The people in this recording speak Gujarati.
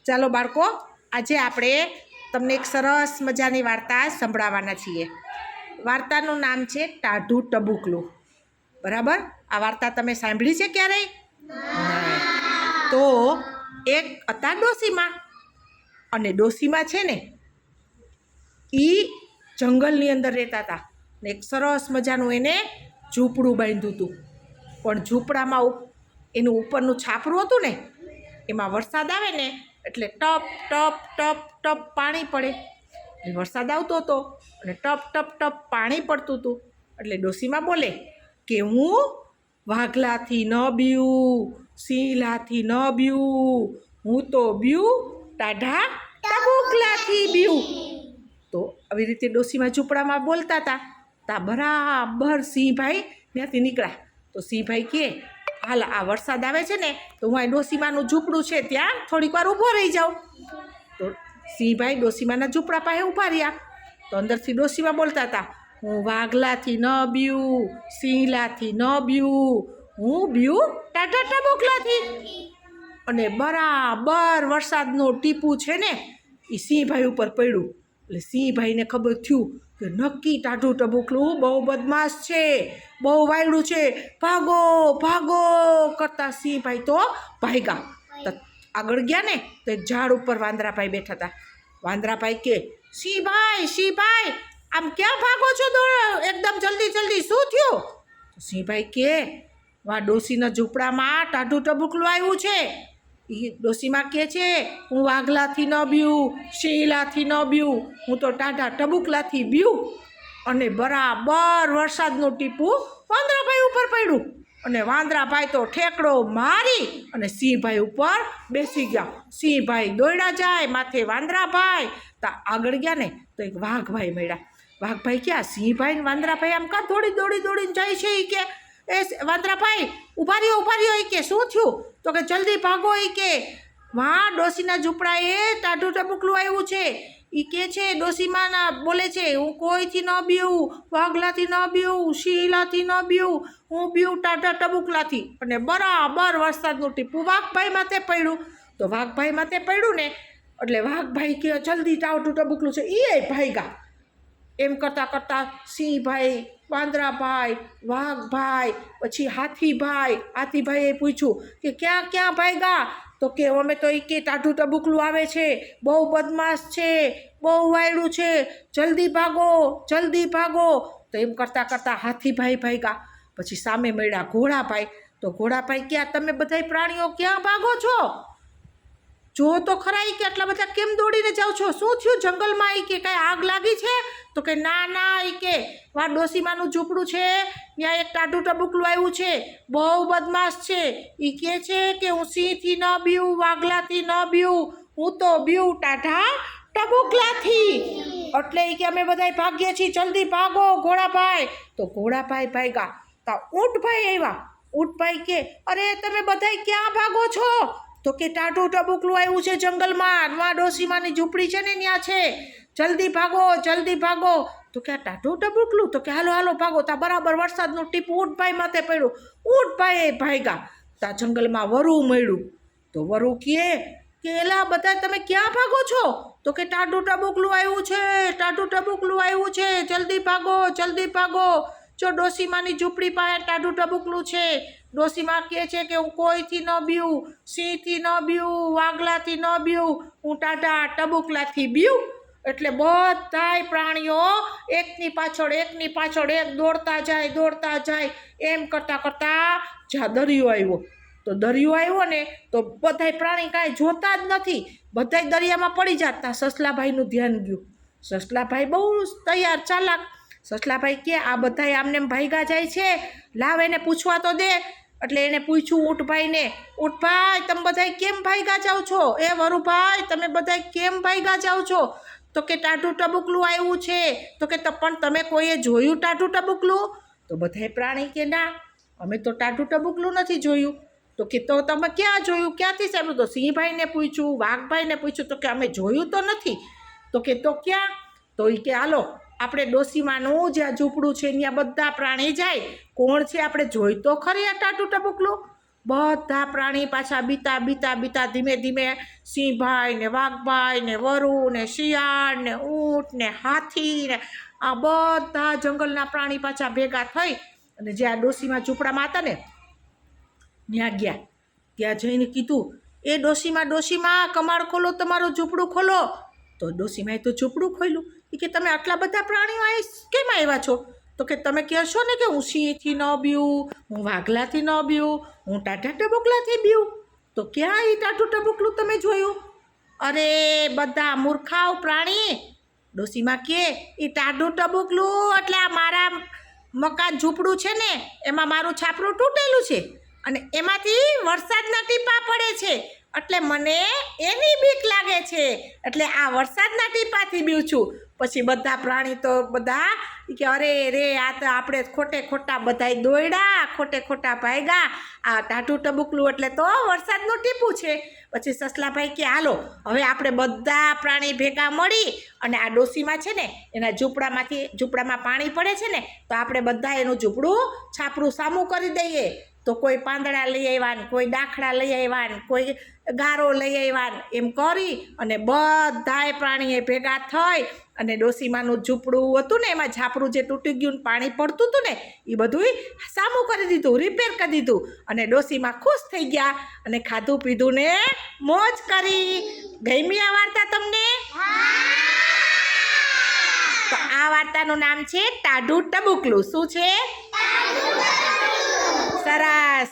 ચાલો બાળકો, આજે આપણે તમને એક સરસ મજાની વાર્તા સંભળાવવાના છીએ. વાર્તાનું નામ છે ટાઢું ટબુકલું. બરાબર? આ વાર્તા તમે સાંભળી છે ક્યારેય? તો એક હતા ડોશીમાં, અને ડોશીમાં છે ને એ જંગલની અંદર રહેતા હતા ને એક સરસ મજાનું એને ઝૂંપડું બાંધ્યું હતું. પણ ઝૂંપડામાં એનું ઉપરનું છાપરું હતું ને, એમાં વરસાદ આવે ને એટલે ટપ ટપ ટપ ટપ પાણી પડે. એટલે વરસાદ આવતો હતો અને ટપ ટપ ટપ પાણી પડતું હતું. એટલે ડોશીમાં બોલે કે હું વાઘલાથી ન બીવું, સિંહલાથી ન બીવું, હું તો બીવું ટાઢા ટબુકલાથી બીવું. તો આવી રીતે ડોશીમાં ઝૂંપડામાં બોલતા હતા. ત્યાં બરાબર સિંહભાઈ ત્યાંથી નીકળ્યા. તો સિંહભાઈ કહે, હાલ આ વરસાદ આવે છે ને તો હું આ ડોશીમાનું ઝૂંપડું છે ત્યાં થોડીક વાર ઊભો રહી જાઉં. તો સિંહભાઈ ડોશીમાના ઝૂંપડા પાસે ઊભા રહ્યા. તો અંદરથી ડોશીમાં બોલતા હતા, હું વાઘલાથી ન બીવું, સિંહલાથી ન બીવું, હું બીવું ટાઢા ટબુકલાથી. અને બરાબર વરસાદનું ટીપું છે ને એ સિંહભાઈ ઉપર પડ્યું. એટલે સિંહભાઈને ખબર થયું કે નક્કી ટાઢું ટબુકલું બહુ બદમાશ છે, બહુ વાયડું છે, ભાગો ભાગો કરતા સિંહભાઈ તો ભાગ્યા. તો આગળ ગયા ને તો એક ઝાડ ઉપર વાંદરાભાઈ બેઠા હતા. વાંદરાભાઈ કે, સિંહભાઈ સિંહભાઈ આમ ક્યાં ભાગો છો? એકદમ જલ્દી જલ્દી શું થયું? સિંહભાઈ કે, વા ડોશીના ઝૂંપડામાં ટાઢું ટબુકલું આવ્યું છે. એ ડોશીમાં કહે છે, હું વાઘલાથી ન બીવું, સિંહલાથી ન બીવું, હું તો ટાઢા ટબુકલાથી બીવું. અને બરાબર વરસાદનું ટીપું વાંદરાભાઈ ઉપર પડ્યું. અને વાંદરાભાઈ તો ઠેકડો મારી અને સિંહભાઈ ઉપર બેસી ગયા. સિંહભાઈ દોડ્યા જાય, માથે વાંદરાભાઈ. તો આગળ ગયા ને તો એક વાઘભાઈ મળ્યા. વાઘભાઈ ક્યાં? સિંહભાઈ ને વાંદરાભાઈ આમ કાં દોડીને જાય છે. એ કે, એ વાંદરાભાઈ ઊભા રહ્યો. એ કે, શું થયું? તો કે જલ્દી ભાગો. એ કે, વાહ ડોશીના ઝૂંપડાએ ટાઢું ટબુકલું આવ્યું છે. એ કે છે, ડોશીમાં બોલે છે, હું કોઈથી ન બીવું, વાઘલાથી ન બીવું, સિંહલાથી ન બીવું, હું બીવું ટાઢા ટબુકલાથી. અને બરાબર વરસાદનું ટીપું વાઘભાઈ માથે પડ્યું. તો વાઘભાઈ માથે પડ્યું ને એટલે વાઘભાઈ કે જલ્દી ટાઢું ટબુકલું છે. એ ભાગ્યા. એમ કરતાં સિંહભાઈ, વાંદરાભાઈ, વાઘભાઈ, પછી હાથીભાઈએ પૂછ્યું કે ક્યાં ભાગ્યા? તો કે અમે તો એ કે ટાઢું ટબુકલું આવે છે, બહુ બદમાશ છે, બહુ વાયડું છે, જલ્દી ભાગો. તો એમ કરતાં હાથીભાઈ ભાગ્યા. પછી સામે મળ્યા ઘોડાભાઈ. તો ઘોડાભાઈ ક્યાં? તમે બધાય પ્રાણીઓ ક્યાં ભાગો છો? જો તો ખરા કે આટલા બધા કેમ દોડીને જાઓ છો? શું થયું જંગલમાં? એ કે કાંઈ આગ લાગી છે? તો કે ના. એ કે વા ડોશીમાનું ઝૂંપડું છે, ત્યાં એક ટાઢું ટબુકલું આવ્યું છે, બહુ બદમાશ છે. એ કહે છે કે હું સિંહથી ન બીવું, વાઘલાથી ન બીવું, હું તો બીવું ટાઢા ટબુકલાથી. એટલે એ કે અમે બધાય ભાગીએ છીએ, જલ્દી ભાગો ઘોડાભાઈ. તો ઘોડાભાઈ ભાગ્યા. તા ઊંટભાઈ આવ્યા. ઊંટભાઈ કે, અરે તમે બધાય ક્યાં ભાગો છો? તો કે ટાઢું ટબુકલું આવ્યું છે જંગલમાં, માં ડોશીમાની ઝૂંપડી છે ને ત્યાં છે, જલ્દી ભાગો. તો કે આ ટાઢું ટબુકલું? તો કે હાલો ભાગો. તા બરાબર વરસાદનું ટીપું ઊંટભાઈ માથે પડ્યું. ઊંટભાઈ ભાગ્યા. તા જંગલમાં વરુ મળ્યું. તો વરુ કહે કે એલા બધા તમે ક્યાં ભાગો છો? તો કે ટાઢું ટબુકલું આવ્યું છે, જલ્દી ભાગો. જો ડોશીમાની ઝૂંપડી પાસે ટાઢું ટબુકલું છે. ડોશીમાં કહે છે કે હું કોઈથી ન બીવું, સિંહથી ન બીવું, વાઘલાથી ન બીવું, હું ટાઢા ટબુકલાથી બીવું. એટલે બધાય પ્રાણીઓ એકની પાછળ એક દોડતા જાય. એમ કરતાં જ્યાં દરિયો આવ્યો. તો દરિયો આવ્યો ને તો બધાય પ્રાણી કાંઈ જોતા જ નથી, બધાય દરિયામાં પડી જતા. સસલાભાઈનું ધ્યાન ગયું. સસલાભાઈ બહુ તૈયાર ચાલાક. સસલાભાઈ કે આ બધાય આમને ભાગ્યા જાય છે, લાવ એને પૂછવા તો દે. એટલે એને પૂછ્યું ઊંટભાઈને, ઊંટભાઈ તમે બધાય કેમ ભાગ્યા જાઓ છો? એ વરુભાઈ તમે બધાય કેમ ભાગ્યા જાઓ છો? તો કે ટાઢું ટબુકલું આવ્યું છે. તો કે પણ તમે કોઈએ જોયું ટાઢું ટબુકલું? તો બધાય પ્રાણી કે ના, અમે તો ટાઢું ટબુકલું નથી જોયું. તો કે તો તમે ક્યાં જોયું, ક્યાંથી સાંભળ્યું? તો સિંહભાઈને પૂછ્યું, વાઘભાઈને પૂછ્યું. તો કે અમે જોયું તો નથી. તો કે તો ક્યાં? તો એ કે હાલો આપણે ડોશીમાનું જ્યાં ઝૂંપડું છે ત્યાં બધા પ્રાણી જાય, કોણ છે આપણે જોઈ તો ખરી આ ટાઢું ટબુકલું? બધા પ્રાણી પાછા બીતા બીતા બીતા ધીમે ધીમે સિંહભાઈ ને વાઘભાઈ ને વરુ ને શિયાળ ને ઊંટ ને હાથી ને આ બધા જંગલના પ્રાણી પાછા ભેગા થઈ અને જે આ ડોશીમાં ઝૂંપડામાં હતા ને ત્યાં ગયા. ત્યાં જઈને કીધું, એ ડોશીમાં કમાડ ખોલો, તમારું ઝૂંપડું ખોલો. તો ડોશીમાએ તો ઝૂંપડું ખોલ્યું. એ કે તમે આટલા બધા પ્રાણીઓ અહીં કેમ આવ્યા છો? તો કે તમે કહેશો ને કે હું સિંહથી ન બીઉં, હું વાઘલાથી ન બીઉં, હું ટાઢા ટબુકલાથી બીઉં. તો ક્યાં એ ટાઢું ટબુકલું તમે જોયું? અરે બધા મૂર્ખાવ પ્રાણી. ડોશીમાં કે એ ટાઢું ટબુકલું એટલે આ મારા મકાન ઝૂંપડું છે ને એમાં મારું છાપરું તૂટેલું છે અને એમાંથી વરસાદના ટીપા પડે છે એટલે મને એની બીક લાગે છે, એટલે આ વરસાદના ટીપાથી બીઉં છું. પછી બધા પ્રાણી તો બધા કે અરે રે આ તો આપણે ખોટે ખોટા બધાય દોડ્યા, ખોટે ખોટા ભાગ્યા. આ ટાઢું ટબુકલું એટલે તો વરસાદનું ટીપું છે. પછી સસલાભાઈ કે હાલો હવે આપણે બધા પ્રાણી ભેગા મળી અને આ ડોશીમાં છે ને એના ઝૂંપડામાં પાણી પડે છે ને તો આપણે બધા એનું ઝૂંપડું છાપરું સામું કરી દઈએ. તો કોઈ પાંદડા લઈ આવ્યા ને કોઈ દાખલા લઈ આવ્યા ને કોઈ ગારો લઈ આવ્યા ને એમ કરી અને બધાય પ્રાણીએ ભેગા થઈ અને ડોશીમાનું ઝૂંપડું હતું ને એમાં ઝાપરું જે તૂટી ગયું ને પાણી પડતું હતું ને એ બધું સામું કરી દીધું, રિપેર કરી દીધું અને ડોશીમાં ખુશ થઈ ગયા અને ખાધું પીધું ને મોજ કરી. ગમી આ વાર્તા તમને? તો આ વાર્તાનું નામ છે ટાઢું ટબુકલું. શું છે? સરસ.